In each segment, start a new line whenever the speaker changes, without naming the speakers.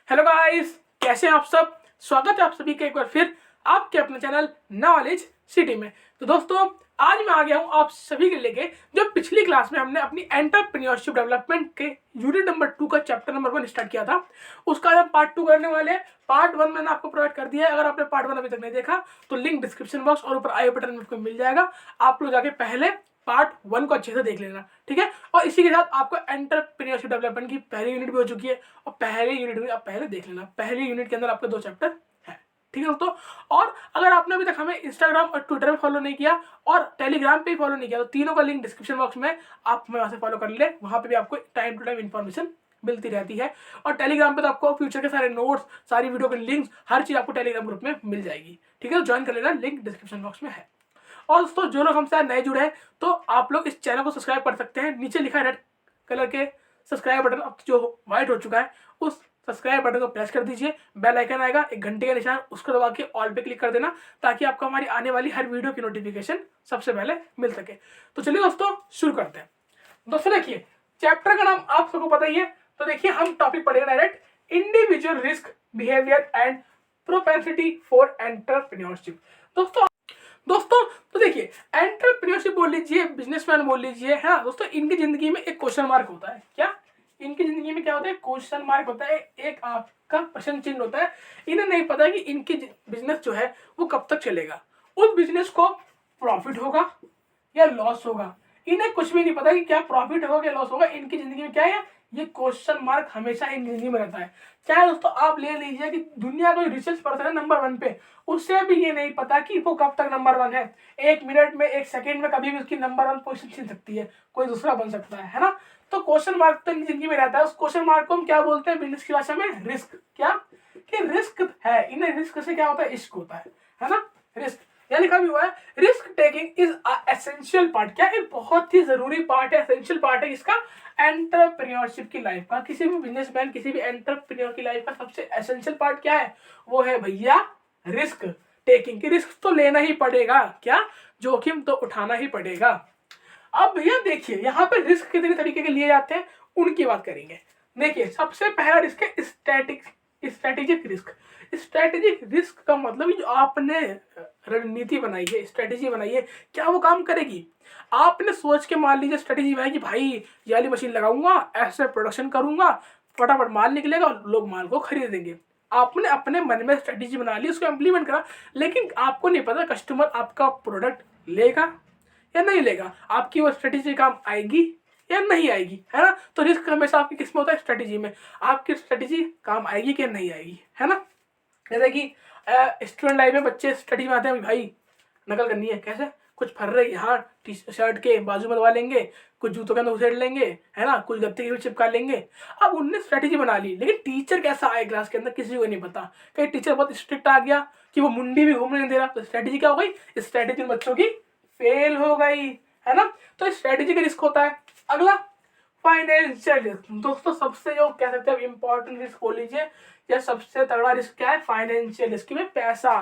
Hello guys, कैसे हैं आप सब। स्वागत है आप सभी का एक बार फिर आपके अपने चैनल नॉलेज सिटी में। तो दोस्तों, आज मैं आ गया हूं आप सभी के लेके जो पिछली क्लास में हमने अपनी एंटरप्रेन्योरशिप डेवलपमेंट के यूनिट नंबर 2 का चैप्टर नंबर 1 स्टार्ट किया था। उसका हम पार्ट 2 करने वाले हैं। पार्ट 1 मैंने आपको प्रोवाइड कर दिया है। अगर आपने पार्ट 1 अभी तक नहीं देखा तो लिंक डिस्क्रिप्शन बॉक्स और ऊपर आई बटन में आपको मिल जाएगा। आप लोग जाके पहले पार्ट 1 को अच्छे से देख लेना, ठीक है। और इसी के साथ आपको एंटरप्रेन्योरशिप डेवलपमेंट की पहली यूनिट भी हो चुकी है और पहले यूनिट भी आप पहले देख लेना। पहली यूनिट के अंदर आपके 2 चैप्टर है, ठीक है दोस्तों। और अगर आपने अभी तक हमें इंस्टाग्राम और ट्विटर पे फॉलो नहीं किया और टेलीग्राम पे फॉलो नहीं किया तो तीनों का लिंक डिस्क्रिप्शन बॉक्स में आप हमें वहां से फॉलो कर ले। वहां पे भी आपको टाइम टू टाइम इन्फॉर्मेशन मिलती रहती है। और टेलीग्राम पे तो आपको फ्यूचर के सारे नोट्स, सारी वीडियो के लिंक्स, हर चीज आपको टेलीग्राम ग्रुप में मिल जाएगी, ठीक है। तो ज्वाइन कर लेना, लिंक डिस्क्रिप्शन बॉक्स में है। और दोस्तों, जो लोग हमसे नए जुड़े हैं तो आप लोग इस चैनल को सब्सक्राइब कर सकते हैं। नीचे लिखा है रेड कलर के सब्सक्राइब बटन, अब जो व्हाइट हो चुका है, उस सब्सक्राइब बटन को प्रेस कर दीजिए। बेल आइकन आएगा, एक घंटे का निशान, उसको दबा के ऑल पे क्लिक कर देना ताकि आपको हमारी आने वाली हर वीडियो की नोटिफिकेशन सबसे पहले मिल सके। तो चलिए दोस्तों, शुरू करते हैं। दोस्तों देखिए, चैप्टर का नाम आप सबको पता ही है। तो देखिए, हम टॉपिक पढ़ेंगे direct individual risk behaviour and propensity for entrepreneurship. दोस्तों तो देखिए, एंटरप्रेन्योरशिप बोल लीजिए, बिजनेसमैन बोल लीजिए, है ना दोस्तों, इनकी जिंदगी में एक क्वेश्चन मार्क होता है। क्या इनकी जिंदगी में क्या होता है? क्वेश्चन मार्क होता है, एक आपका प्रश्न चिन्ह होता है। इन्हें नहीं पता कि इनकी बिजनेस जो है वो कब तक चलेगा, उस बिजनेस को प्रॉफिट होगा या लॉस होगा। इन्हें कुछ भी नहीं पता कि क्या प्रॉफिट होगा क्या लॉस होगा। इनकी जिंदगी में क्या है? ये क्वेश्चन मार्क हमेशा इन जिंदगी में रहता है। चाहे दोस्तों आप ले लीजिए कि दुनिया कोई रिसर्च पर्सन है नंबर 1 पे, उससे भी ये नहीं पता कि वो कब तक नंबर 1 है। 1 मिनट में, 1 सेकेंड में कभी भी उसकी नंबर 1 पोजीशन छीन सकती है, कोई दूसरा बन सकता है ना। तो क्वेश्चन मार्क तो इनकी जिंदगी में रहता है। उस क्वेश्चन मार्क को हम क्या बोलते हैं बिजनेस की भाषा में? रिस्क। क्या कि रिस्क है। इन्हें रिस्क से क्या होता है? इश्क होता है ना। रिस्क यहाँ लिखा भी हुआ है, risk taking is essential part. क्या एक बहुत ही जरूरी पार्ट है, एसेंशियल पार्ट है इसका एंटरप्रेन्योरशिप की लाइफ का। किसी भी बिजनेसमैन, किसी भी एंटरप्रेन्योर की लाइफ का सबसे एसेंशियल पार्ट क्या है? वो है भैया रिस्क टेकिंग। की रिस्क तो लेना ही पड़ेगा, क्या जोखिम तो उठाना ही पड़ेगा। अब भैया देखिए, यहाँ पे रिस्क कितने तरीके के लिए जाते हैं उनकी बात करेंगे। देखिए, सबसे पहला रिस्क है स्ट्रेटेजिक रिस्क। स्ट्रेटेजिक रिस्क का मतलब जो आपने रणनीति बनाई है, स्ट्रेटेजी बनाई है, क्या वो काम करेगी? आपने सोच के मान लीजिए स्ट्रेटेजी बनाई कि भाई ये वाली मशीन लगाऊंगा, ऐसे प्रोडक्शन करूंगा, फटाफट माल निकलेगा, लोग माल को खरीदेंगे। आपने अपने मन में स्ट्रेटेजी बना ली, उसको इम्प्लीमेंट करा, लेकिन आपको नहीं पता कस्टमर आपका प्रोडक्ट लेगा या नहीं लेगा, आपकी वो स्ट्रेटेजी काम आएगी या नहीं आएगी, है ना। तो रिस्क हमेशा आपकी किस में होता है? स्ट्रेटेजी में। आपकी स्ट्रेटेजी काम आएगी कि नहीं आएगी, है ना। जैसे कि स्टूडेंट लाइफ में बच्चे स्टडी में आते हैं, भाई नकल करनी है, कैसे? कुछ फर्रे यहाँ टी शर्ट के बाजू में दबा लेंगे, कुछ जूतों के अंदर उसेड़ लेंगे, है ना, कुछ गत्ते के चिपका लेंगे। अब उनने स्ट्रेटेजी बना ली, लेकिन टीचर कैसा आए क्लास के अंदर किसी को नहीं पता। कहीं टीचर बहुत स्ट्रिक्ट आ गया कि वो मुंडी भी घूमने नहीं दे रहा, तो स्ट्रेटेजी क्या हो गई? स्ट्रेटेजी बच्चों की फेल हो गई, है ना। तो स्ट्रेटेजी का रिस्क होता है। अगला फाइनेंशियल रिस्क। दोस्तों, सबसे जो कह सकते हैं इंपॉर्टेंट रिस्क बोल लीजिए या सबसे तगड़ा रिस्क क्या है? फाइनेंशियल रिस्क में पैसा।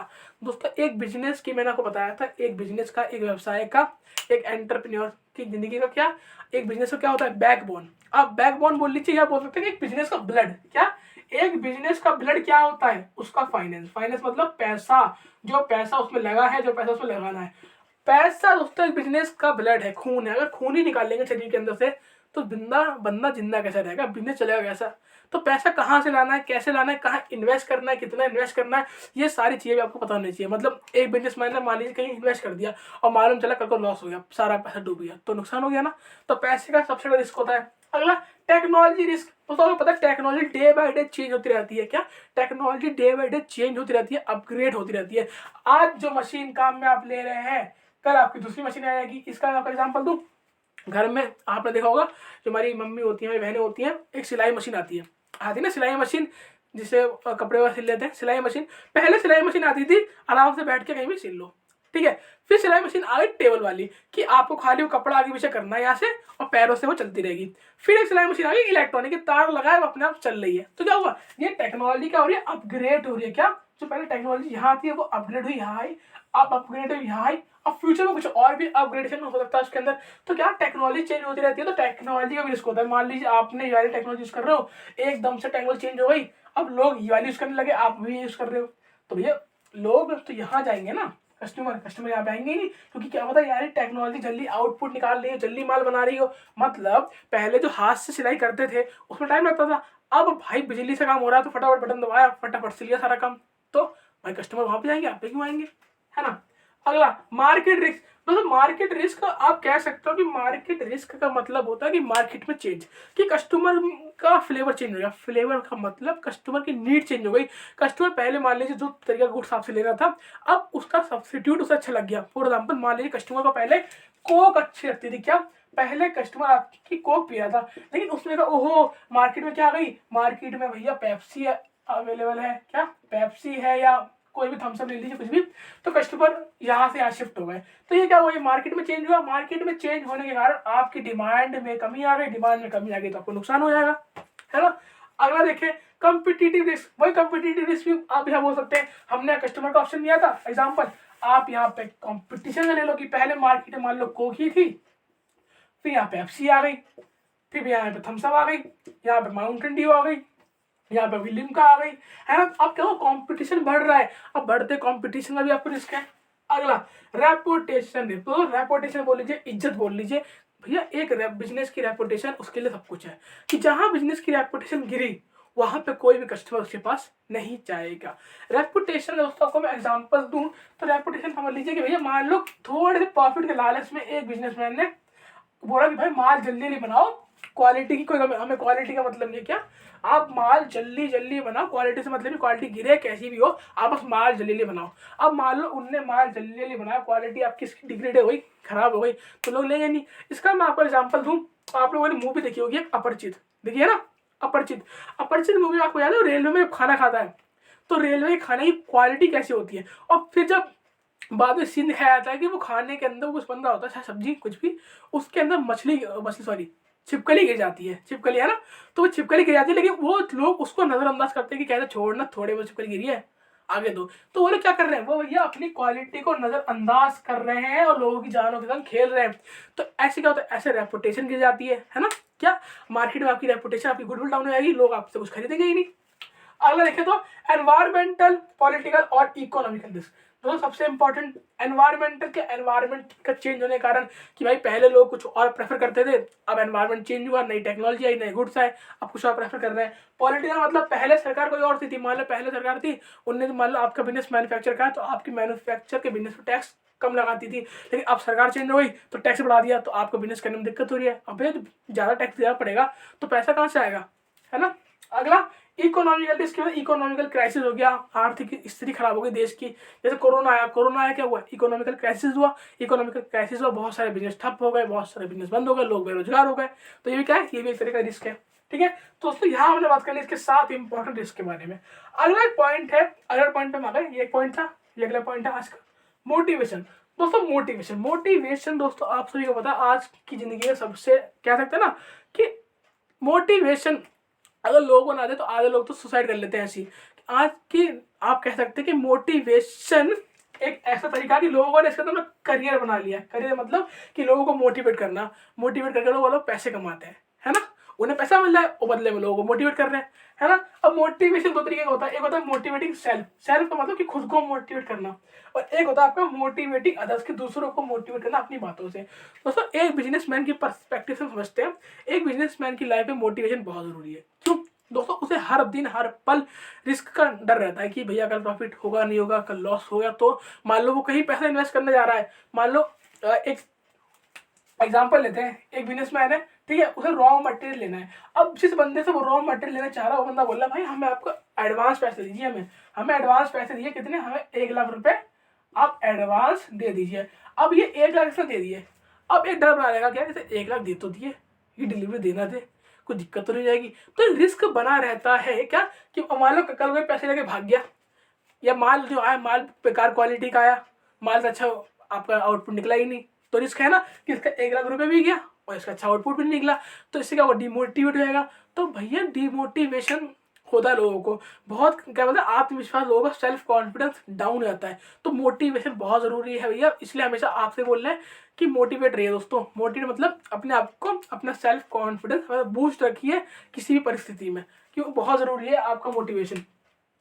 दोस्तों, एक बिजनेस की मैंने आपको बताया था, एक बिजनेस का, एक व्यवसाय का, एक एंटरप्रेन्योर की जिंदगी का क्या, एक बिजनेस का क्या होता है? बैकबोन। आप बैकबोन बोल लीजिए या बोल सकते हैं एक बिजनेस का ब्लड। क्या एक बिजनेस का ब्लड क्या होता है? उसका फाइनेंस। फाइनेंस मतलब पैसा, जो पैसा उसमें लगा है, जो पैसा उसमें लगाना है। पैसा दोस्तों एक बिजनेस का ब्लड है, खून है। अगर खून ही निकाल लेंगे शरीर के अंदर से तो बंदा जिंदा कैसा रहेगा, बिजनेस चलेगा कैसा? तो पैसा कहाँ से लाना है, कैसे लाना है, कहाँ इन्वेस्ट करना है, कितना इन्वेस्ट करना है, ये सारी चीजें भी आपको पता होनी चाहिए। मतलब एक बिजनेसमैन ने मान लीजिए कहीं इन्वेस्ट कर दिया और मालूम चला कल को लॉस हो गया, सारा पैसा डूब गया, तो नुकसान हो गया ना। तो पैसे का सबसे बड़ा रिस्क होता है। अगला टेक्नोलॉजी रिस्क। दोस्तों आपको पता है technology day by day change होती रहती है। क्या technology day by day change होती रहती है, अपग्रेड होती रहती है। आज जो मशीन काम में आप ले रहे हैं, कल आपकी दूसरी मशीन आएगी। इसका मैं आपका एग्जाम्पल दूं, घर में आपने देखा होगा जो हमारी मम्मी होती है, हमारी बहनें होती हैं, एक सिलाई मशीन आती है ना, सिलाई मशीन जिसे कपड़े वगैरह सिल लेते हैं, सिलाई मशीन। पहले सिलाई मशीन आती थी आराम से बैठ के कहीं भी सिल लो, ठीक है। फिर सिलाई मशीन आ गई टेबल वाली कि आपको खाली वो कपड़ा आगे पीछे करना है यहाँ से और पैरों से वो चलती रहेगी। फिर एक सिलाई मशीन आ गई इलेक्ट्रॉनिक, तार लगाए वो अपने आप चल रही है। तो क्या हुआ? ये टेक्नोलॉजी क्या हो रही है? अपग्रेड हो रही है। क्या जो पहले टेक्नोलॉजी यहाँ थी वो अपग्रेड हुई यहाँ आई, अब अपग्रेड हुई यहाँ आई, अब फ्यूचर में कुछ और भी अपग्रेडेशन हो सकता है उसके अंदर। तो क्या टेक्नोलॉजी चेंज होती रहती है, तो टेक्नोलॉजी का भी रिस्क होता है। मान लीजिए आपने ये टेक्नोलॉजी यूज कर रहे हो, एकदम से टेक्नोलॉजी चेंज हो गई, अब लोग ये वाली यूज़ करने लगे, आप भी यूज़ कर रहे हो, तो भैया लोग तो यहाँ जाएंगे ना, कस्टमर यहाँ पे आएंगे ही नहीं, क्योंकि क्या पता यार टेक्नोलॉजी जल्दी आउटपुट निकाल रही हो, जल्दी माल बना रही हो। मतलब पहले जो हाथ से सिलाई करते थे उसमें टाइम लगता था, अब भाई बिजली से काम हो रहा है तो फटाफट बटन दबाया, फटाफट से लिया सारा काम। तो भाई कस्टमर वहां पे जाएंगे, आप पे क्यों आएंगे, है ना। अगला मार्केट रिस्क। मतलब मार्केट रिस्क आप कह सकते हो कि मार्केट रिस्क का मतलब होता है कि मार्केट में चेंज, कि कस्टमर का फ्लेवर चेंज हो गया। फ्लेवर का मतलब कस्टमर की नीड चेंज हो गई। कस्टमर पहले मान लीजिए जो तरीका गुड्स आपसे ले रहा था, अब उसका सब्सिट्यूट उसे अच्छा लग गया। फॉर एग्जाम्पल मान लीजिए कस्टमर को पहले कोक अच्छी लगती थी, क्या पहले कस्टमर आपकी कोक पिया था, लेकिन उसने कहा ओहो मार्केट में क्या आ गई, मार्केट में भैया पेप्सी अवेलेबल है, क्या पेप्सी है या कोई भी थम्स अप ले लीजिए कुछ भी, तो कस्टमर यहाँ से यहाँ शिफ्ट हो गए। तो ये क्या हुआ, ये मार्केट में चेंज हुआ। मार्केट में चेंज होने के कारण आपकी डिमांड में कमी आ गई, डिमांड में कमी आ गई तो आपको नुकसान हो जाएगा, है ना। अगला देखें कॉम्पिटिटिव रिस्क। वही कॉम्पिटिटिव रिस्क भी आप यहाँ बोल सकते हैं, हमने कस्टमर का ऑप्शन दिया था। एग्जाम्पल आप यहाँ पे कॉम्पिटिशन में ले लो कि पहले मार्केट में मान लो कोक ही थी, फिर यहाँ पे पेप्सी आ गई, फिर यहाँ पे थम्स अप आ गई, यहाँ पे माउंटेन ड्यू आ गई, यहाँ पे लिम्का आ गई, है ना। अब क्या हो, कंपटीशन बढ़ रहा है, अब बढ़ते कंपटीशन में भी आपको रिस्क है। अगला रेपुटेशन। तो रेपुटेशन बोल लीजिए, इज्जत बोल लीजिए। भैया एक बिजनेस की रेपुटेशन उसके लिए सब कुछ है, कि जहां बिजनेस की रेपुटेशन गिरी वहां पे कोई भी कस्टमर उसके पास नहीं जाएगा। रेपुटेशन दोस्तों को मैं एग्जांपल दूं तो रेपुटेशन समझ लीजिए कि भैया मान लो थोड़े से प्रॉफिट के लालच में एक बिजनेसमैन ने बोला कि भाई माल जल्दी जल्दी बनाओ, क्वालिटी की कोई हमें क्वालिटी का मतलब नहीं, क्या आप माल जल्दी जल्दी बनाओ, क्वालिटी से मतलब क्वालिटी गिरे कैसी भी हो, आप बस माल जल्दी जल्दी बनाओ। अब मान लो उनने माल जल्दी जल्दी बनाया, क्वालिटी आपकी डिग्रेड हो गई, खराब हो गई, तो लोग लेंगे नहीं। इसका मैं आपको एग्जांपल दूं, आप लोगों ने मूवी देखी होगी अपरिचित, देखिए ना अपरिचित। अपरिचित मूवी में आपको याद है रेलवे में खाना खाता है, तो रेलवे के खाने की क्वालिटी कैसी होती है, और फिर जब बाद में सीन दिखाया जाता है कि वो खाने के अंदर कुछ बन रहा होता है सब्जी कुछ भी, उसके अंदर मछली सॉरी छिपकली गिर जाती है, छिपकली है ना, तो वो छिपकली गिर जाती है, लेकिन वो लोग उसको नजरअंदाज करते हैं कि कहते छोड़ना थोड़े वो छिपकली गिरी है आगे दो। तो वो लोग क्या कर रहे हैं, वो भैया अपनी क्वालिटी को नजरअंदाज कर रहे हैं और लोगों की जानों के साथ खेल रहे हैं। तो ऐसे क्या होता है, ऐसे रेपुटेशन गिर जाती है ना। क्या मार्केट में आपकी रेपुटेशन, आपकी गुडविल डाउन हो जाएगी, लोग आपसे कुछ खरीदेंगे ही नहीं। अगला देखें तो एनवायरमेंटल, पॉलिटिकल और इकोनॉमिकल रिस्क। तो सबसे इंपॉर्टेंट एनवायरमेंटल के, एनवायरमेंट का चेंज होने के कारण कि भाई पहले लोग कुछ और प्रेफर करते थे, अब एनवायरमेंट चेंज हुआ, नई टेक्नोलॉजी आई, नए गुड्स आए, अब कुछ और प्रेफर कर रहे हैं। पॉलिटिकल मतलब पहले सरकार कोई और थी, मान लो पहले सरकार थी, उनने मान लो आपका बिजनेस मैन्युफैक्चर का है तो आपकी मैन्युफैक्चर के बिजनेस पर टैक्स कम लगाती थी, लेकिन अब सरकार चेंज हो गई तो टैक्स बढ़ा दिया, तो आपको बिजनेस करने में दिक्कत हो रही है। अब ज़्यादा टैक्स देना पड़ेगा तो पैसा कहाँ से आएगा, है ना। अगला इकोनॉमिकल रिस्क, इकोनॉमिकल क्राइसिस हो गया, आर्थिक स्थिति खराब हो गई देश की, जैसे कोरोना आया, कोरोना आया क्या हुआ, इकोनॉमिकल क्राइसिस हुआ, इकोनॉमिकल क्राइसिस हुआ, बहुत सारे बिजनेस ठप हो गए, बहुत सारे बिजनेस बंद हो गए, लोग बेरोजगार हो गए। तो ये भी क्या है, ये भी एक तरह का रिस्क है, ठीक है। तो दोस्तों यहाँ हमने बात कर ली इसके 7 इंपॉर्टेंट रिस्क के बारे में। अगला एक पॉइंट है, अगला पॉइंट पे आ गए, ये एक पॉइंट था, ये अगला पॉइंट है आज का, मोटिवेशन। दोस्तों मोटिवेशन, मोटिवेशन दोस्तों आप सभी को पता है आज की जिंदगी में सबसे कह सकते हैं ना कि मोटिवेशन अगर लोगों को ना दे तो आधे लोग तो सुसाइड कर लेते हैं। ऐसी आज की आप कह सकते हैं कि मोटिवेशन एक ऐसा तरीका कि लोगों ने इसका तो करियर बना लिया। करियर मतलब कि लोगों को मोटिवेट करना, मोटिवेट करके वो लोग पैसे कमाते हैं, है ना, उन्हें पैसा मिल रहा है और बदले में लोगों को मोटिवेट कर रहे हैं, है ना। अब मोटिवेशन 2 तरीके का होता है, एक होता है मोटिवेटिंग सेल्फ, सेल्फ का मतलब कि खुद को मोटिवेट करना, और एक होता है आपका मोटिवेटिंग अदर्स, के दूसरों को मोटिवेट करना अपनी बातों से। दोस्तों एक बिजनेसमैन की पर्सपेक्टिव से समझते हैं, एक बिजनेसमैन की लाइफ में मोटिवेशन बहुत जरूरी है। क्यों दोस्तों, उसे हर दिन हर पल रिस्क का डर रहता है कि भैया कल प्रॉफिट होगा नहीं होगा, कल लॉस हो गया तो। मान लो वो कहीं पैसा इन्वेस्ट करने जा रहा है, मान लो एक एग्जाम्पल लेते हैं, एक बिजनेसमैन है, ठीक है, उसे रॉ मटेरियल लेना है। अब जिस बंदे से वो रॉ मटेरियल लेना चाह रहा है वो बंदा बोल रहा है भाई हमें आपको एडवांस पैसे दीजिए, हमें एडवांस पैसे दीजिए, कितने, हमें 1 लाख रुपए आप एडवांस दे दीजिए। अब ये 1 लाख से दे दिए, अब एक डर बना रहेगा क्या, जैसे 1 लाख दे तो दिए, ये डिलीवरी देना दे, कोई दिक्कत तो नहीं जाएगी। तो रिस्क बना रहता है क्या कि मान लो कल कोई पैसे लेके भाग गया, या माल जो आया माल बेकार क्वालिटी का आया, माल से अच्छा आपका आउटपुट निकला ही नहीं, तो रिस्क है ना कि इसका 1 लाख रुपए भी गया और इसका अच्छा आउटपुट भी नहीं निकला, तो इससे क्या होगा, डिमोटिवेट हो जाएगा। तो भैया डिमोटिवेशन होता है लोगों को, बहुत क्या बोलते हैं आत्मविश्वास, लोगों का सेल्फ कॉन्फिडेंस डाउन हो जाता है। तो मोटिवेशन बहुत जरूरी है भैया, इसलिए हमेशा आपसे बोल रहे हैं कि मोटिवेट रहिए दोस्तों। मोटिवेट मतलब अपने आप को, अपना सेल्फ कॉन्फिडेंस बूस्ट रखिए किसी भी परिस्थिति में, कि बहुत ज़रूरी है आपका मोटिवेशन,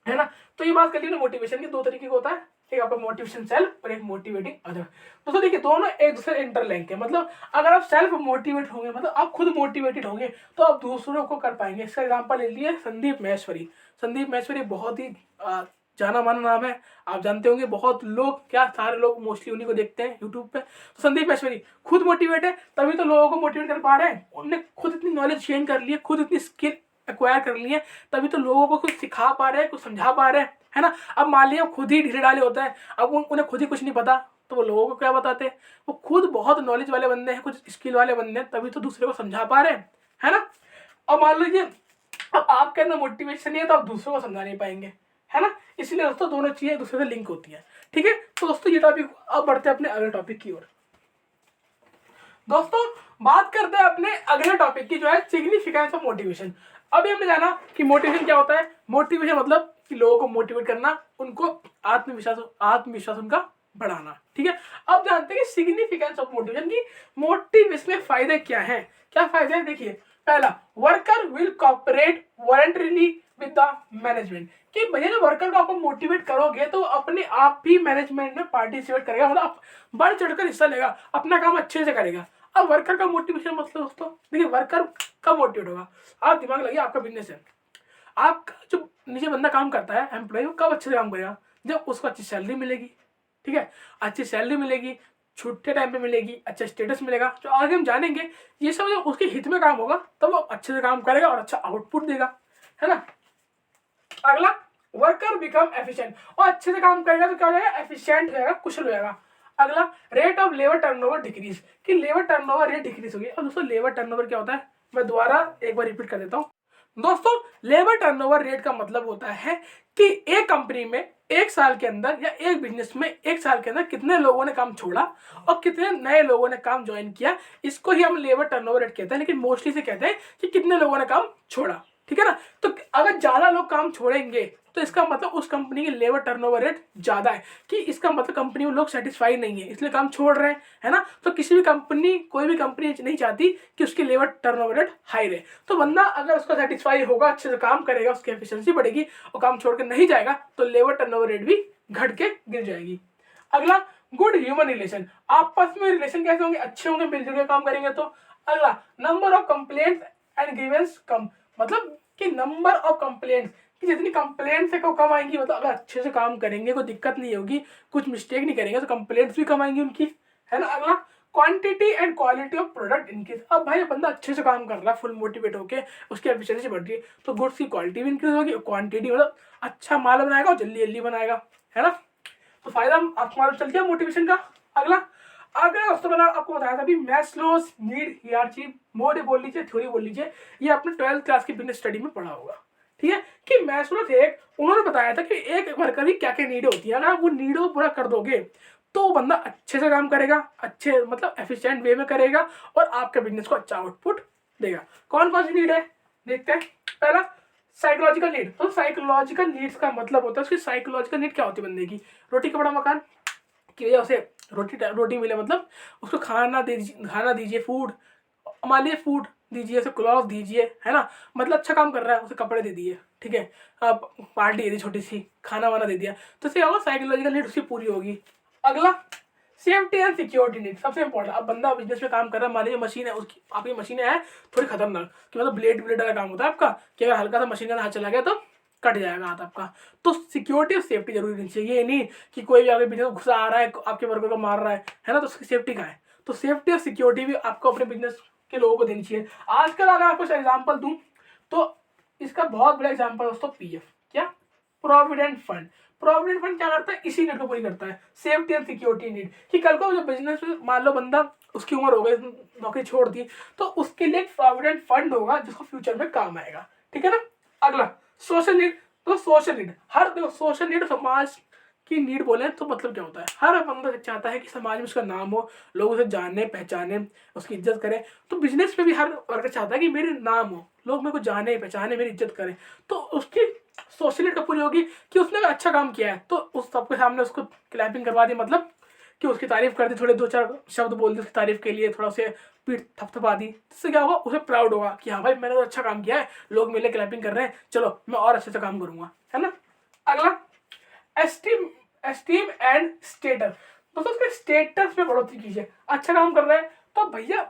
है ना। तो ये बात कर ली ना, मोटिवेशन के दो तरीके का होता है, एक आपका मोटिवेशन सेल्फ और एक मोटिवेटिंग अदर। दोस्तों देखिए, दोनों एक दूसरे इंटरलिंक है। मतलब अगर आप सेल्फ मोटिवेट होंगे, मतलब आप खुद मोटिवेटेड होंगे, तो आप दूसरों को कर पाएंगे। इसका एग्जांपल ले लिए संदीप महेश्वरी। संदीप महेश्वरी बहुत ही जाना माना नाम है, आप जानते होंगे। बहुत लोग, क्या सारे लोग मोस्टली उन्हीं को देखते हैं यूट्यूब पे। तो संदीप महेश्वरी खुद मोटिवेट है, तभी तो लोगों को मोटिवेट कर पा रहे हैं। उन्होंने खुद इतनी नॉलेज गेन कर ली है, खुद इतनी स्किल एक्वायर कर ली है, तभी तो लोगों को कुछ सिखा पा रहे हैं, कुछ समझा पा रहे हैं, है ना। अब मान लिया खुद ही ढीले डाले होता है, अब उन्हें खुद ही कुछ नहीं पता, तो वो लोगों को क्या बताते हैं। वो खुद बहुत नॉलेज वाले बंदे हैं, कुछ स्किल वाले बंदे हैं, तभी तो दूसरे को समझा पा रहे हैं, है ना। अब मान लीजिए अब आपके अंदर मोटिवेशन नहीं है, तो आप दूसरों को समझा नहीं पाएंगे, है ना। इसलिए दोस्तों दोनों चीजें दूसरे से लिंक होती है, ठीक है। तो दोस्तों ये टॉपिक, अब बढ़ते हैं अपने अगले टॉपिक की ओर। दोस्तों बात करते हैं अपने अगले टॉपिक की, जो है सिग्निफिकेंस ऑफ मोटिवेशन। अभी हमने जाना कि मोटिवेशन क्या होता है। मोटिवेशन मतलब कि लोगों को मोटिवेट करना, उनको आत्मविश्वास उनका बढ़ाना, ठीक है। अब जानते हैं कि सिग्निफिकेंस ऑफ मोटिवेशन की मोटिवेशन में फायदे क्या हैं। क्या फायदे हैं, देखिए। पहला, worker will cooperate voluntarily with the management. कि भैया जब वर्कर को आपको मोटिवेट करोगे तो अपने आप ही मैनेजमेंट में पार्टिसिपेट करेगा, मतलब बढ़ चढ़कर हिस्सा लेगा, अपना काम अच्छे से करेगा। अब वर्कर का मोटिवेशन मतलब दोस्तों देखिए, वर्कर कब मोटिवेट होगा। आप दिमाग लगाइए, आपका बिजनेस है, आपका जो नीचे बंदा काम करता है, एम्प्लॉय, वो कब अच्छे से काम करेगा, जब उसको अच्छी सैलरी मिलेगी, ठीक है। अच्छी सैलरी मिलेगी, छुट्टे टाइम पे मिलेगी, अच्छा स्टेटस मिलेगा, जो आगे हम जानेंगे। ये सब जब उसके हित में काम होगा, तब वो अच्छे से काम करेगा और अच्छा आउटपुट देगा, है ना। अगला, वर्कर बिकम एफिशिएंट, और अच्छे से काम करेगा तो क्या हो जाएगा, एफिशिएंट हो जाएगा, कुशल हो जाएगा। अगला, rate of labour turnover decrease, कि लेबर टर्नओवर रेट डिक्रीज होगी। अब दोस्तों लेबर टर्नओवर क्या होता है, मैं दोबारा एक बार रिपीट कर देता हूँ। दोस्तों लेबर टर्नओवर रेट का मतलब होता है कि एक कंपनी में एक साल के अंदर, या एक बिजनेस में एक साल के अंदर कितने लोगों ने काम छोड़ा और कितने नए लोगों ने काम ज्वाइन किया, इसको ही हम लेबर टर्नओवर रेट कहते हैं। लेकिन मोस्टली से कहते हैं कि कितने लोगों ने काम छोड़ा, ठीक है ना। तो अगर ज्यादा लोग काम छोड़ेंगे तो इसका मतलब उस कंपनी की लेबर टर्नओवर रेट ज्यादा है, कि इसका मतलब कंपनी में लोग सेटिस्फाई नहीं है, इसलिए काम छोड़ रहे हैं, है ना। तो किसी भी कंपनी, कोई भी कंपनी नहीं चाहती कि उसकी लेबर टर्नओवर रेट हाई रहे। तो बंदा अगर उसका सेटिस्फाई होगा, अच्छे से काम करेगा, उसकी एफिशिएंसी बढ़ेगी और काम छोड़ के नहीं जाएगा, तो लेबर टर्नओवर रेट भी घट के गिर जाएगी। अगला, गुड ह्यूमन रिलेशन, आपस में रिलेशन कैसे होंगे, अच्छे होंगे, मिलजुल के काम करेंगे तो। अगला, number of complaints and grievance कम, मतलब कि नंबर ऑफ कंप्लेंट्स, कि जितनी कंप्लेंट्स है वो कम आएंगी, मतलब अगर अच्छे से काम करेंगे, कोई दिक्कत नहीं होगी, कुछ मिस्टेक नहीं करेंगे, तो कंप्लेंट्स भी कम आएंगी उनकी, है ना। अगला, quantity and quality of product increase, अब भाई बंदा अच्छे से काम कर रहा है, फुल मोटिवेट होकर, उसकी एफिशिएंसी बढ़ रही है, तो गुड्स की क्वालिटी भी इंक्रीज होगी, और क्वांटिटी मतलब अच्छा माल बनाएगा और जल्दी जल्दी बनाएगा, है ना। तो फायदा आपको मालूम चल गया मोटिवेशन का। अगला, अगर दोस्तों मैंने आपको बताया था अभी, मैस्लोज नीड हियरार्ची, मोड बोल लीजिए, थ्योरी बोल लीजिए, ये आपने 12th क्लास की बिजनेस स्टडी में पढ़ा होगा, ठीक है। कि मैस्लो थे, उन्होंने बताया था कि एक वर्कर की क्या क्या नीड होती है, अगर आप वो नीडों को पूरा कर दोगे तो वो बंदा अच्छे से काम करेगा, अच्छे मतलब एफिशिएंट वे में करेगा, और आपके बिजनेस को अच्छा आउटपुट देगा। कौन कौन सी नीड है देखते हैं। पहला, साइकोलॉजिकल नीड। तो साइकोलॉजिकल नीड्स का मतलब होता है, उसकी साइकोलॉजिकल नीड क्या होती है बंदे की, रोटी कपड़ा मकान, कि भैया उसे रोटी मिले, मतलब उसको खाना दीजिए, फूड, मान लीजिए फूड दीजिए, उसे क्लॉथ दीजिए, है ना। मतलब अच्छा काम कर रहा है, उसे कपड़े दे दिए, ठीक है। अब पार्टी दे दी छोटी सी, खाना वाना दे दिया, तो इससे होगा साइकोलॉजिकल नीड उसकी पूरी होगी। अगला, सेफ्टी एंड सिक्योरिटी नीड, सबसे इंपॉर्टेंट। अब बंदा बिजनेस में काम कर रहा है, मान लीजिए मशीन है उसकी, आपकी मशीनें हैं थोड़ी खतरनाक, कि मतलब ब्लेड वाला काम होता है आपका, कि अगर हल्का सा मशीन का हाथ चला गया तो कट जाएगा हाथ आपका। तो सिक्योरिटी और सेफ्टी जरूरी होनी चाहिए, ये नहीं कि कोई भी आपके बिजनेस में घुसा आ रहा है, आपके वर्कर को मार रहा है ना, तो उसकी सेफ्टी कहाँ है। तो सेफ्टी और सिक्योरिटी भी आपको अपने बिजनेस के लोगों को देनी चाहिए। आजकल अगर आपको एग्जाम्पल दूं तो इसका बहुत बड़ा एग्जाम्पल दोस्तों पीएफ, क्या, प्रोविडेंट फंड। प्रोविडेंट फंड क्या करता है, इसी नीड को पूरी करता है, सेफ्टी एंड सिक्योरिटी नीड। कि कल को जो बिजनेस में मान लो बंदा, उसकी उम्र हो गई, नौकरी छोड़ दी, तो उसके लिए एक प्रोविडेंट फंड होगा जिसको फ्यूचर में काम आएगा, ठीक है ना। अगला, सोशल नीड। तो सोशल नीड, हर देखो सोशल नीड समाज की नीड बोले तो मतलब क्या होता है, हर बंदा चाहता है कि समाज में उसका नाम हो, लोग उसे जाने पहचाने, उसकी इज्जत करें। तो बिजनेस में भी हर वर्कर चाहता है कि मेरे नाम हो, लोग मेरे को जाने पहचाने, मेरी इज्जत करें। तो उसकी सोशल नीड कब पूरी होगी, कि उसने अगर अच्छा काम किया है तो उस सबके सामने उसको क्लैपिंग करवा दी, मतलब कि उसकी तारीफ कर दी, थोड़े 2-4 शब्द बोल दिए उसकी तारीफ के लिए, थोड़ा उसे पीठ थपथपा दी, इससे क्या होगा, उसे प्राउड होगा कि हाँ भाई मैंने तो अच्छा काम किया है, लोग मेरे क्लैपिंग कर रहे हैं, चलो मैं और अच्छे से काम करूंगा, है ना। अगला एस्टीम एस्टीम एंड स्टेटस। दोस्तों उसके स्टेटस में बढ़ोतरी कीजिए। अच्छा काम कर रहा है तो भैया,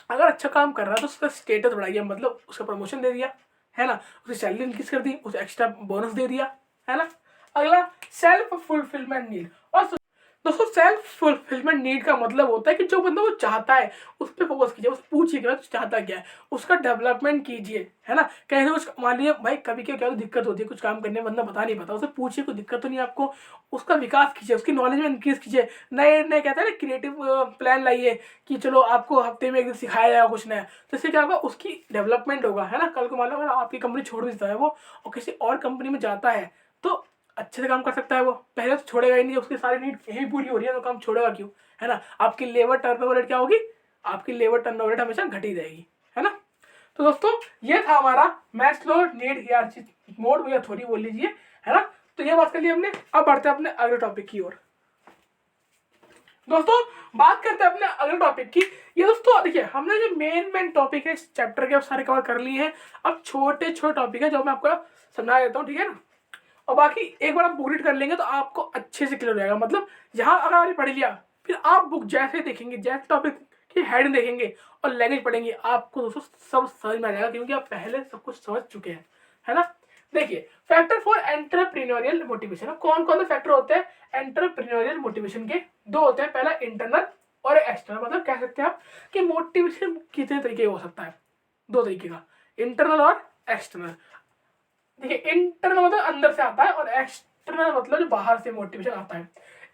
अगर अच्छा काम कर रहा है तो उसका स्टेटस बढ़ाइए, मतलब उसका प्रमोशन दे दिया, है ना, उसकी सैलरी इंक्रीज कर दी, उसे एक्स्ट्रा बोनस दे दिया, है ना। अगला सेल्फ फुलफिलमेंट नीड। और दोस्तों सेल्फ फुलफिलमेंट नीड का मतलब होता है कि जो बंदा वो चाहता है उस पर फोकस कीजिए, उससे पूछिए कि भाई चाहता क्या है, उसका डेवलपमेंट कीजिए, है ना। कहीं से कुछ मान लीजिए भाई कभी क्या दिक्कत होती है कुछ काम करने में, बंदा बता नहीं पाता, उसे पूछिए कोई दिक्कत तो नहीं आपको, उसका विकास कीजिए, उसकी नॉलेज में इंक्रीज कीजिए, नए नए कहते हैं ना क्रिएटिव प्लान लाइए कि चलो आपको हफ्ते में एक दिन सिखाया जाएगा कुछ नया, तो इससे क्या होगा, उसकी डेवलपमेंट होगा, है ना। कल को मान लो अगर आपकी कंपनी छोड़ देता है वो और किसी और कंपनी में जाता है तो अच्छे से काम कर सकता है वो, पहले तो छोड़ेगा ही नहीं, उसकी सारी नीड यही पूरी हो रही है तो काम छोड़ेगा क्यों, है ना। आपकी लेबर टर्नओवर रेट क्या होगी, आपकी लेबर टर्नओवर रेट हमेशा घटी रहेगी, है ना। तो दोस्तों ये था हमारा मैस्लो नीड हियरार्ची मोड या थ्योरी बोल लीजिए, है ना। तो ये बात कर ली हमने, अब बढ़ते हैं अपने अगले टॉपिक की ओर। दोस्तों बात करते हैं अपने अगले टॉपिक की। ये दोस्तों देखिए हमने जो मेन टॉपिक है इस चैप्टर के सारे कवर कर लिए हैं, अब छोटे छोटे टॉपिक है जो मैं आपको समझा देता हूँ, ठीक है ना। और बाकी एक बार आप बुक रीड कर लेंगे तो आपको अच्छे से क्लियर हो जाएगा, मतलब यहाँ अगर आपने पढ़ लिया फिर आप बुक जैसे देखेंगे, जैसे टॉपिक की हेडिंग देखेंगे और लैंग्वेज पढ़ेंगे, आपको दोस्तों सब समझ में आ जाएगा, क्योंकि आप पहले सब कुछ समझ चुके हैं, है ना। देखिए फैक्टर फॉर एंटरप्रेन्योरियल मोटिवेशन, कौन कौन से फैक्टर होते हैं एंटरप्रेन्योरियल मोटिवेशन के, दो होते हैं, पहला इंटरनल और एक्सटर्नल। मतलब कह सकते हैं आप कि मोटिवेशन कितने तरीके हो सकता है, दो तरीके का, इंटरनल और एक्सटर्नल। देखिए इंटरनल मतलब अंदर से आता है और एक्सटर्नल मतलब जो बाहर से मोटिवेशन आता है।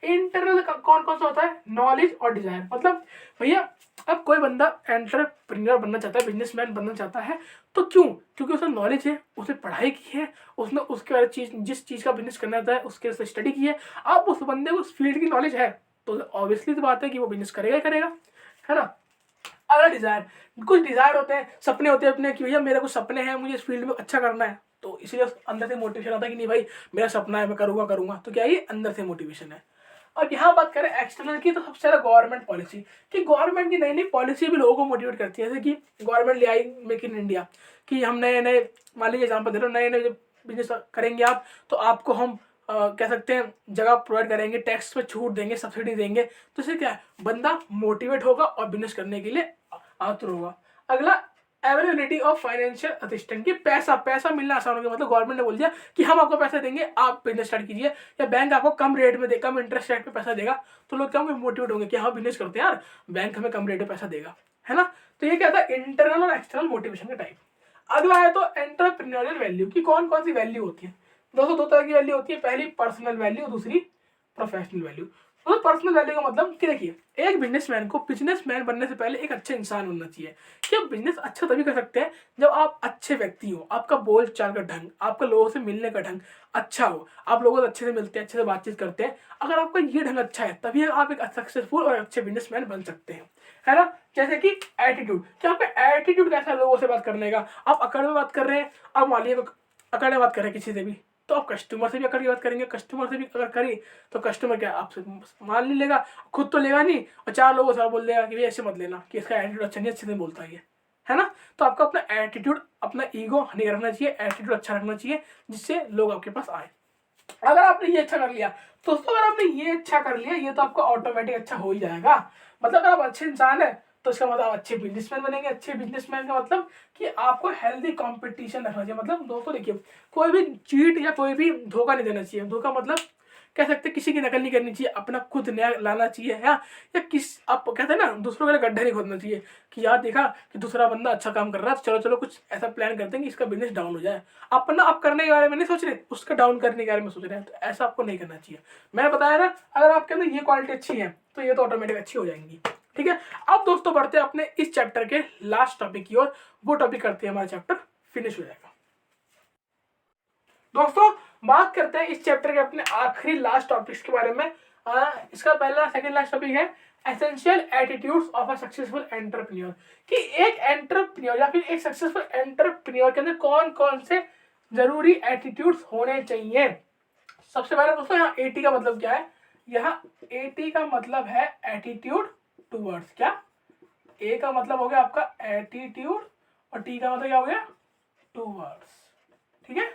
इंटरनल कौन कौन सा होता है, नॉलेज और डिजायर। मतलब भैया अब कोई बंदा एंटरप्रेन्योर बनना चाहता है, बिजनेसमैन बनना चाहता है, तो क्यों, क्योंकि उसे नॉलेज है, उसने पढ़ाई की है, उसने उसके बारे चीज जिस चीज का बिजनेस करना चाहता है उसके से स्टडी की है। अब उस बंदे को उस फील्ड की नॉलेज है तो ऑब्वियसली तो बात है कि वो बिजनेस करेगा ही करेगा, है ना। अगर डिजायर, कुछ डिजायर होते हैं, सपने होते हैं अपने कि भैया मेरे कुछ सपने हैं, मुझे इस फील्ड में अच्छा करना है, तो इसलिए अंदर से मोटिवेशन आता है कि नहीं भाई मेरा सपना है मैं करूंगा करूंगा, तो क्या ये अंदर से मोटिवेशन है। अब यहाँ बात करें एक्सटर्नल की, तो सबसे ज़्यादा गवर्नमेंट पॉलिसी, कि गवर्नमेंट की नई नई पॉलिसी भी लोगों को मोटिवेट करती है, जैसे कि गवर्नमेंट ले आई मेक इन इंडिया, कि हम नए नए, मान लीजिए एग्जाम्पल दे रहे हो, नए नए बिजनेस करेंगे आप तो आपको हम कह सकते हैं जगह प्रोवाइड करेंगे, टैक्स पे छूट देंगे, सब्सिडी देंगे, तो इससे क्या है बंदा मोटिवेट होगा और बिजनेस करने के लिए आतुर होगा। अगला अवेलेबिलिटी ऑफ फाइनेंशियल असिस्टेंट, की पैसा पैसा मिलना आसान हो गया, मतलब गवर्नमेंट ने बोल दिया कि हम आपको पैसा देंगे, आप बिजनेस स्टार्ट कीजिए, या बैंक आपको कम रेट में दे, कम इंटरेस्ट रेट पे पैसा देगा, तो लोग क्या होंगे, मोटिवेट होंगे कि हाँ बिजनेस करते हैं यार, बैंक हमें कम रेट में पैसा देगा, है ना। तो ये क्या था इंटरनल और एक्सटर्नल मोटिवेशन का टाइप। अगला है तो एंटरप्रेन्योरियल वैल्यू, की कौन कौन सी वैल्यू होती है। दोस्तों दो तरह की वैल्यू होती है, पहली पर्सनल वैल्यू, दूसरी प्रोफेशनल वैल्यू। तो पर्सनल वैल्यू का मतलब कि देखिए एक बिजनेसमैन को बिजनेसमैन बनने से पहले एक अच्छा इंसान होना चाहिए, कि आप बिजनेस अच्छा तभी कर सकते हैं जब आप अच्छे व्यक्ति हो, आपका बोल चाल का ढंग, आपका लोगों से मिलने का ढंग अच्छा हो, आप लोगों से अच्छे से मिलते हैं, अच्छे से बातचीत करते हैं। अगर आपका ये ढंग अच्छा है तभी आप एक सक्सेसफुल और अच्छे बिजनेसमैन बन सकते हैं, है ना। जैसे कि एटीट्यूड, क्या आपका एटीट्यूड कैसा है लोगों से बात करने का, आप अकड़ में बात कर रहे हैं, आप मान लीजिए अकड़ में बात कर रहे हैं किसी से भी, तो आप कस्टमर से भी अकड़ की बात करेंगे, कस्टमर से भी अगर करें तो कस्टमर क्या आपसे मान नहीं लेगा, खुद तो लेगा नहीं और चार लोगों से बोल देगा कि भाई ऐसे मत लेना, कि इसका एटीट्यूड अच्छा नहीं, अच्छे से बोलता है ना। तो आपको अपना एटीट्यूड, अपना ईगो नहीं रखना चाहिए, एटीट्यूड अच्छा रखना चाहिए जिससे लोग आपके पास आए। अगर आपने ये अच्छा कर लिया तो दोस्तों, अगर आपने ये अच्छा कर लिया ये तो आपका ऑटोमेटिक अच्छा हो ही जाएगा। मतलब अगर आप अच्छे इंसान है तो इसका मतलब आप अच्छे बिजनेसमैन बनेंगे। अच्छे बिजनेसमैन का मतलब कि आपको हेल्दी कंपटीशन रखना चाहिए। मतलब दोस्तों देखिए कोई भी चीट या कोई भी धोखा नहीं देना चाहिए। धोखा मतलब कह सकते हैं किसी की नकल नहीं करनी चाहिए, अपना खुद नया लाना चाहिए, या किस आप कहते हैं ना दूसरों के लिए गड्ढा नहीं खोदना चाहिए कि यार देखा कि दूसरा बंदा अच्छा काम कर रहा है तो चलो चलो कुछ ऐसा प्लान करते हैं कि इसका बिजनेस डाउन हो जाए। अपना आप करने के बारे में नहीं सोच रहे, उसका डाउन करने के बारे में सोच रहे हैं, तो ऐसा आपको नहीं करना चाहिए। मैंने बताया ना अगर आपके अंदर ये क्वालिटी अच्छी है तो ये तो ऑटोमेटिक अच्छी हो जाएंगी। ठीक है, अब दोस्तों बढ़ते हैं अपने इस चैप्टर के लास्ट टॉपिक की ओर। वो टॉपिक करते हैं हमारा चैप्टर फिनिश हो जाएगा। दोस्तों बात करते हैं इस चैप्टर के अपने आखिरी लास्ट टॉपिक्स के बारे में। इसका पहला सेकंड लास्ट टॉपिक है essential attitudes of a successful entrepreneur, कि एक एंटरप्रेन्योर या फिर एक सक्सेसफुल एंटरप्रेन्योर के अंदर कौन कौन से जरूरी एटीट्यूड्स होने चाहिए। सबसे पहले दोस्तों यहाँ 80 का मतलब क्या है, यहाँ एटी का मतलब है एटीट्यूड टूवर्ड्स, क्या ए का मतलब हो गया आपका एटीट्यूड और टी का मतलब क्या हो गया टूवर्ड्स। ठीक है,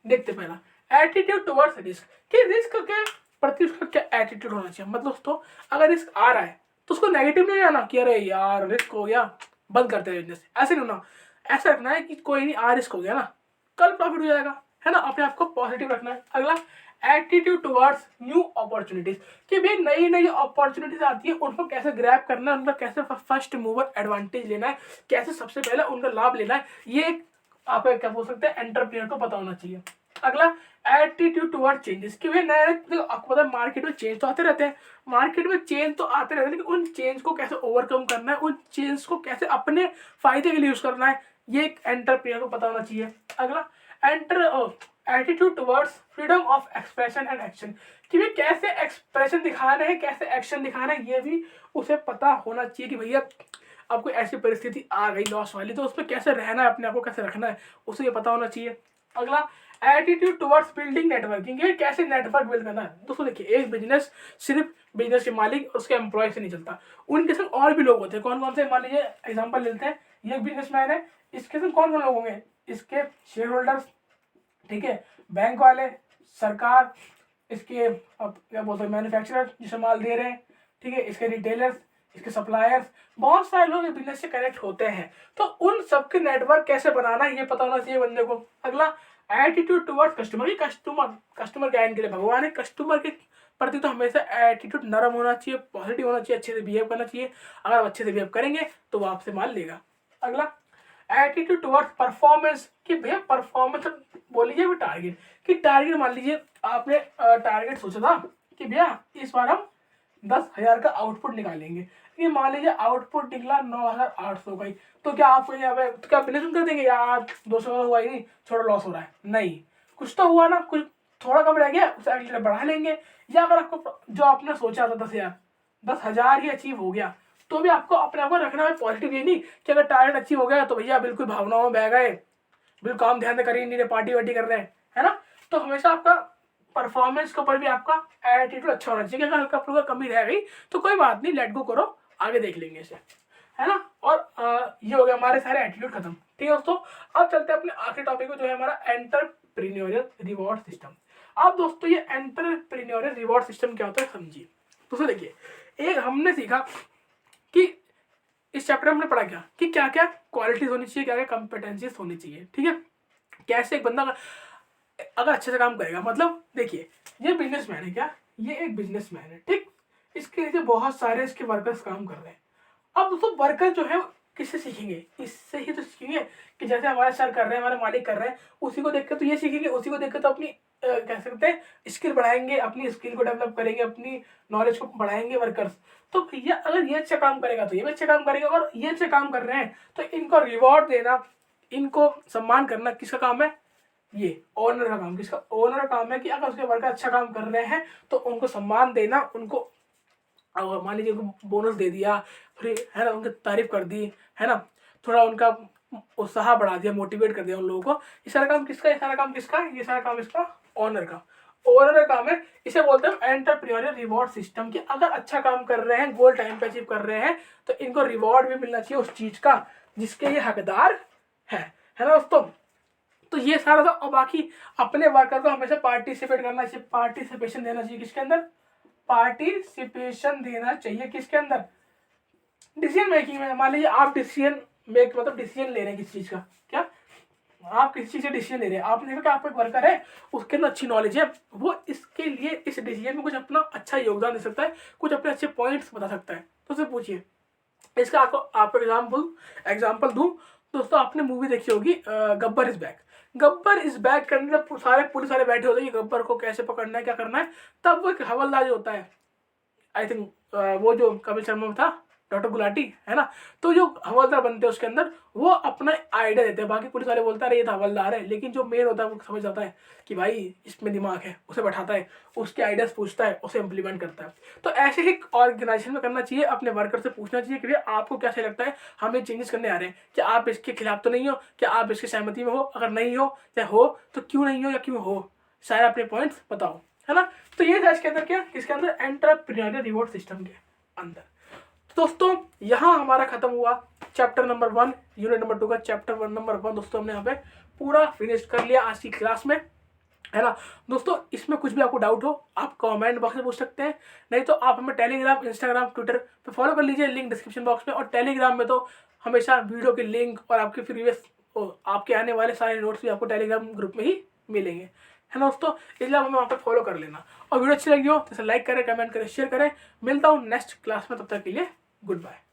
देखते पहला एटीट्यूड टुवर्ड्स रिस्क, कि रिस्क के प्रति उसका क्या एटीट्यूड होना चाहिए। मतलब दोस्तों अगर रिस्क आ रहा है तो उसको नेगेटिव नहीं आना कि अरे यार रिस्क हो गया बंद करते हैं बिजनेस, ऐसे नहीं होना। ऐसा रखना है कि कोई नहीं, आ रिस्क हो गया ना, कल प्रॉफिट हो जाएगा, है ना, अपने आप को पॉजिटिव रखना है। अगला एटीट्यूड टुवर्ड्स न्यू अपॉर्चुनिटीज, कि भाई नई नई अपॉर्चुनिटीज आती है उनको कैसे ग्रैब करना है, उनका कैसे फर्स्ट मूवर एडवांटेज लेना है, कैसे सबसे पहले उनका लाभ लेना है, ये आप क्या बोल सकते हैं एंटरप्रेन्योर को पता होना चाहिए। अगला एटीट्यूड टुवर्ड चेंजेस, कि भाई नए आपको पता है मार्केट में चेंज तो आते रहते हैं, मार्केट में चेंज तो आते रहते हैं, लेकिन उन चेंज को कैसे ओवरकम करना है, उन चेंज को कैसे अपने फायदे के लिए यूज करना है, ये एक एंटरप्रेन्योर को पता होना चाहिए। अगला attitude towards freedom of expression and action, कि भाई कैसे एक्सप्रेशन दिखाना है, कैसे एक्शन दिखाना है, ये भी उसे पता होना चाहिए कि भैया अब कोई ऐसी परिस्थिति आ गई लॉस वाली तो उसमें कैसे रहना है, अपने आप को कैसे रखना है, उसे ये पता होना चाहिए। अगला एटीट्यूड टुवर्ड्स बिल्डिंग नेटवर्किंग, ये कैसे नेटवर्क बिल्ड करना है। दोस्तों देखिए एक बिजनेस सिर्फ बिजनेस के मालिक और उसके एम्प्लॉय से नहीं चलता, उनके संग और भी लोग होते हैं। कौन कौन से, मान लीजिए एग्जाम्पल लेते हैं, ये एक बिजनेसमैन है, इसके संग कौन कौन लोग होंगे, इसके शेयर होल्डर्स, ठीक है, बैंक वाले, सरकार, इसके अब क्या बोलते हैं मैन्युफैक्चरर जिसे माल दे रहे हैं, ठीक है, इसके रिटेलर्स, इसके सप्लायर्स, बहुत सारे लोग बिजनेस से कनेक्ट होते हैं, तो उन सबके नेटवर्क कैसे बनाना है ये पता होना चाहिए बंदे को। अगला एटीट्यूड टुवर्ड्स कस्टमर, कस्टमर क्या इनके लिए भगवान है, कस्टमर के प्रति तो हमेशा एटीट्यूड नरम होना चाहिए, पॉजिटिव होना चाहिए, अच्छे से बिहेव करना चाहिए। अगर आप अच्छे से बिहेव करेंगे तो वो आपसे माल लेगा। अगला एटीट्यूड टुवर्ड्स परफॉर्मेंस, कि भैया परफॉर्मेंस बोल लीजिए टारगेट, कि टारगेट मान लीजिए आपने टारगेट सोचा था कि भैया इस बार हम 10,000 का आउटपुट निकालेंगे, ये मान लीजिए आउटपुट निकला 9,800 का ही, तो क्या आप तो क्या बिजनेस कर देंगे यार 200 का हुआ ही नहीं, थोड़ा लॉस हो रहा है, नहीं, कुछ तो हुआ ना, कुछ थोड़ा कम रह गया उसे अगले बढ़ा लेंगे। या अगर आपको जो आपने सोचा था 10,000 ही अचीव हो गया तो भी आपको अपने आप को रखना है पॉजिटिव, ये नहीं कि अगर टारगेट अचीव हो गया तो भैया बिल्कुल भावनाओं में बह गए, बिल्कुल काम ध्यान से करिए नहीं रहे, पार्टी वार्टी कर रहे हैं, है ना। तो हमेशा आपका परफॉर्मेंस के ऊपर भी आपका एटीट्यूड अच्छा होना चाहिए, अगर हल्का फुल्का कमी रह गई तो कोई बात नहीं, लेट गो करो, आगे देख लेंगे इसे, है ना। और ये हो गया हमारे सारे एटीट्यूड खत्म। ठीक है दोस्तों, अब चलते हैं अपने आखिरी टॉपिक को जो है हमारा एंटरप्रेन्योरियल रिवॉर्ड सिस्टम। अब दोस्तों ये एंटरप्रेन्योरियल रिवॉर्ड सिस्टम क्या होता है समझिए। दोस्तों देखिए एक हमने सीखा कि इस चैप्टर में हमने पढ़ा क्या कि क्या क्या क्वालिटीज होनी चाहिए, क्या क्या कॉम्पिटेंसीज होनी चाहिए, ठीक है, कैसे एक बंदा अगर अच्छे से काम करेगा। मतलब देखिए ये बिजनेसमैन है, क्या ये एक बिजनेसमैन है, ठीक, इसके नीचे बहुत सारे इसके वर्कर्स काम कर रहे हैं। अब दोस्तों वर्कर जो है किससे सीखेंगे, इससे ही तो सीखेंगे कि जैसे हमारे सर कर रहे हैं, हमारे मालिक कर रहे हैं, उसी को देख कर तो ये सीखेंगे, उसी को देख कर तो अपनी कह सकते हैं स्किल बढ़ाएंगे, अपनी स्किल को डेवलप करेंगे, अपनी नॉलेज को बढ़ाएंगे वर्कर्स। तो भैया अगर ये अच्छा काम करेगा तो ये भी अच्छा काम करेगा, और ये अच्छा काम कर रहे हैं तो इनको रिवॉर्ड देना, इनको सम्मान करना किसका काम है, ये ओनर का काम। किसका, ओनर का काम है कि अगर उसके वर्कर अच्छा काम कर रहे हैं तो उनको सम्मान देना, उनको मान लीजिए उनको बोनस दे दिया, फिर है ना उनकी तारीफ कर दी, है ना, थोड़ा उनका उत्साह बढ़ा दिया, मोटिवेट कर दिया उन लोगों को। ये सारा काम किसका, ये सारा काम किसका, ये सारा काम इसका ओनर का, ओनर का काम है। इसे बोलते हैं एंटरप्रेन्योरियल रिवॉर्ड सिस्टम, कि अगर अच्छा काम कर रहे हैं, गोल टाइम पे अचीव कर रहे हैं तो इनको रिवॉर्ड भी मिलना चाहिए उस चीज का जिसके ये हकदार है ना दोस्तों। तो ये सारा था। और बाकी अपने वर्कर को हमेशा पार्टिसिपेट करना चाहिए, पार्टिसिपेशन देना चाहिए, किसके अंदर, पार्टिसिपेशन देना चाहिए किसके अंदर, डिसीजन मेकिंग में। मान लीजिए आप डिसीजन मेक मतलब डिसीजन ले रहे हैं किसी चीज का, क्या आप किसी चीज से डिसीजन ले रहे हैं, आपने देखा कि आपका एक वर्कर है उसके अंदर अच्छी नॉलेज है, वो इसके लिए इस डिसीजन में कुछ अपना अच्छा योगदान दे सकता है, कुछ अपने अच्छे पॉइंट्स बता सकता है, तो उससे पूछिए। इसका आपको एग्जाम्पल दूं दोस्तों, आपने मूवी देखी होगी Gabbar is back. Gabbar is back के अंदर सारे पुलिस वाले बैठे होते हैं कि गब्बर को कैसे पकड़ना है, क्या करना है। तब वो एक हवलदार जो होता है, आई थिंक वो जो कपिल शर्मा में था, डॉक्टर गुलाटी, है ना, तो जो हवलदार बनते हैं उसके अंदर वो अपना आइडिया देते हैं, बाकी पुलिस वाले बोलता है ये तो हवलदार है, लेकिन जो मेन होता है वो समझ जाता है कि भाई इसमें दिमाग है, उसे बैठाता है, उसके आइडियाज पूछता है, उसे इम्प्लीमेंट करता है। तो ऐसे ही ऑर्गेनाइजेशन में करना चाहिए, अपने वर्कर से पूछना चाहिए कि आपको क्या सही लगता है, हमें चेंजेस करने आ रहे हैं, क्या आप इसके खिलाफ तो नहीं हो, क्या आप इसकी सहमति में हो, अगर नहीं हो या हो तो क्यों नहीं हो या क्यों हो, सारे अपने पॉइंट्स बताओ। है ना। तो ये था इसके अंदर क्या, इसके अंदर एंटरप्रेन्योरियल रिवॉर्ड सिस्टम के अंदर। दोस्तों यहाँ हमारा खत्म हुआ चैप्टर नंबर 1 यूनिट नंबर 2 का चैप्टर नंबर 1 दोस्तों हमने यहाँ पे पूरा फिनिश कर लिया आज की क्लास में, है ना। दोस्तों इसमें कुछ भी आपको डाउट हो आप कमेंट बॉक्स में पूछ सकते हैं, नहीं तो आप हमें टेलीग्राम, इंस्टाग्राम, ट्विटर पे फॉलो कर लीजिए, लिंक डिस्क्रिप्शन बॉक्स में। और टेलीग्राम में तो हमेशा वीडियो के लिंक और आपके प्रीवियस आपके आने वाले सारे नोट्स भी आपको टेलीग्राम ग्रुप में ही मिलेंगे, है ना दोस्तों। इसलिए हमें वहाँ पे फॉलो कर लेना। और वीडियो अच्छी लगी हो तो इसे लाइक करें, कमेंट करें, शेयर करें। मिलता हूँ नेक्स्ट क्लास में, तब तक के लिए गुड बाय।